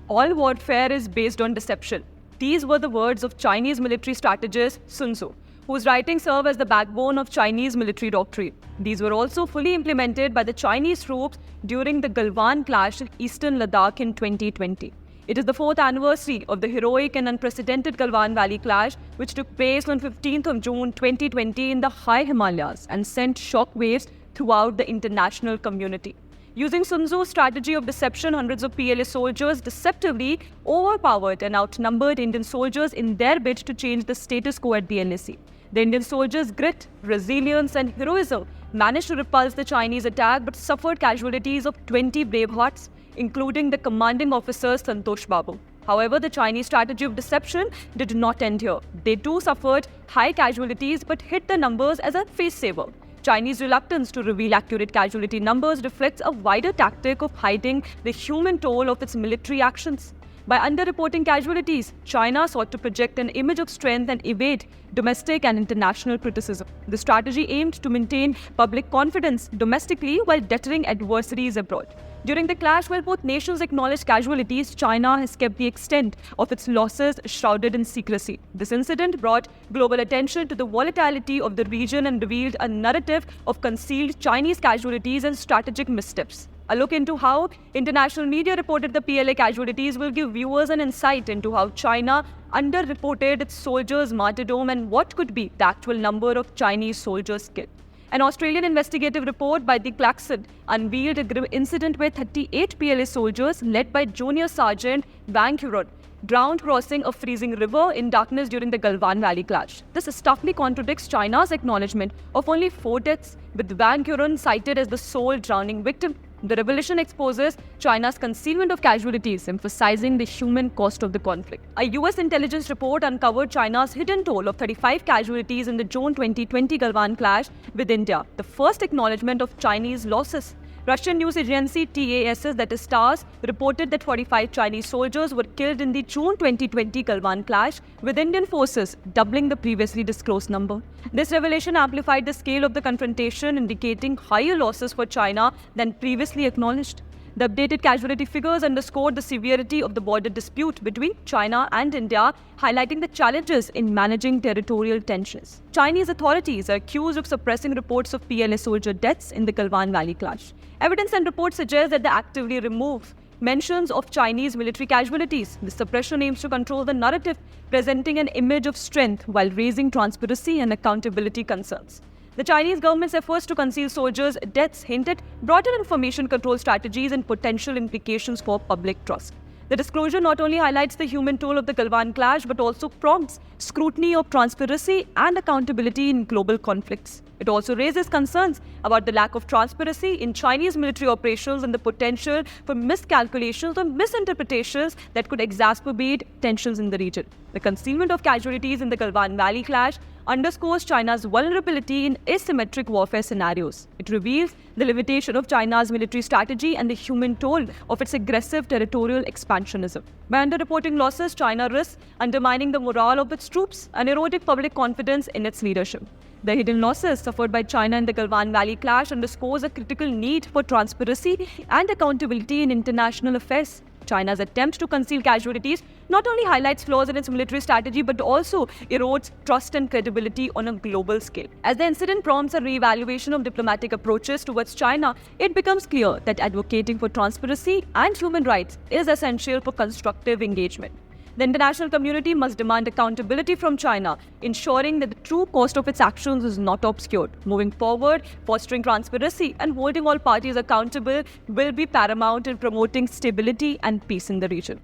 All warfare is based on deception. These were the words of Chinese military strategist Sun Tzu, whose writings serve as the backbone of Chinese military doctrine. These were also fully implemented by the Chinese troops during the Galwan clash in eastern Ladakh in 2020. It is the 4th anniversary of the heroic and unprecedented Galwan Valley clash, which took place on 15th of June 2020 in the high Himalayas and sent shockwaves throughout the international community. Using Sun Tzu's strategy of deception, hundreds of PLA soldiers deceptively overpowered and outnumbered Indian soldiers in their bid to change the status quo at the NSC. The Indian soldiers' grit, resilience and heroism managed to repulse the Chinese attack but suffered casualties of 20 brave hearts, including the commanding officer Santosh Babu. However, the Chinese strategy of deception did not end here. They too suffered high casualties but hid the numbers as a face saver. Chinese reluctance to reveal accurate casualty numbers reflects a wider tactic of hiding the human toll of its military actions. By underreporting casualties, China sought to project an image of strength and evade domestic and international criticism. The strategy aimed to maintain public confidence domestically while deterring adversaries abroad. During the clash, while both nations acknowledged casualties, China has kept the extent of its losses shrouded in secrecy. This incident brought global attention to the volatility of the region and revealed a narrative of concealed Chinese casualties and strategic missteps. A look into how international media reported the PLA casualties will give viewers an insight into how China underreported its soldiers' martyrdom and what could be the actual number of Chinese soldiers killed. An Australian investigative report by the Clarkson unveiled a grim incident where 38 PLA soldiers, led by Junior Sergeant Wang Huron, drowned crossing a freezing river in darkness during the Galwan Valley clash. This starkly contradicts China's acknowledgement of only 4 deaths, with Wang Huron cited as the sole drowning victim. The revelation exposes China's concealment of casualties, emphasizing the human cost of the conflict. A US intelligence report uncovered China's hidden toll of 35 casualties in the June 2020 Galwan clash with India, the first acknowledgement of Chinese losses. Russian news agency TASS, that is TASS, reported that 45 Chinese soldiers were killed in the June 2020 Galwan clash, with Indian forces doubling the previously disclosed number. This revelation amplified the scale of the confrontation, indicating higher losses for China than previously acknowledged. The updated casualty figures underscored the severity of the border dispute between China and India, highlighting the challenges in managing territorial tensions. Chinese authorities are accused of suppressing reports of PLA soldier deaths in the Galwan Valley clash. Evidence and reports suggest that they actively remove mentions of Chinese military casualties. The suppression aims to control the narrative, presenting an image of strength while raising transparency and accountability concerns. The Chinese government's efforts to conceal soldiers' deaths hint at broader information control strategies and potential implications for public trust. The disclosure not only highlights the human toll of the Galwan clash, but also prompts scrutiny of transparency and accountability in global conflicts. It also raises concerns about the lack of transparency in Chinese military operations and the potential for miscalculations or misinterpretations that could exacerbate tensions in the region. The concealment of casualties in the Galwan Valley clash underscores China's vulnerability in asymmetric warfare scenarios. It reveals the limitation of China's military strategy and the human toll of its aggressive territorial expansionism. By underreporting losses, China risks undermining the morale of its troops and eroding public confidence in its leadership. The hidden losses suffered by China in the Galwan Valley clash underscores a critical need for transparency and accountability in international affairs. China's attempt to conceal casualties not only highlights flaws in its military strategy but also erodes trust and credibility on a global scale. As the incident prompts a re-evaluation of diplomatic approaches towards China, it becomes clear that advocating for transparency and human rights is essential for constructive engagement. The international community must demand accountability from China, ensuring that the true cost of its actions is not obscured. Moving forward, fostering transparency and holding all parties accountable will be paramount in promoting stability and peace in the region.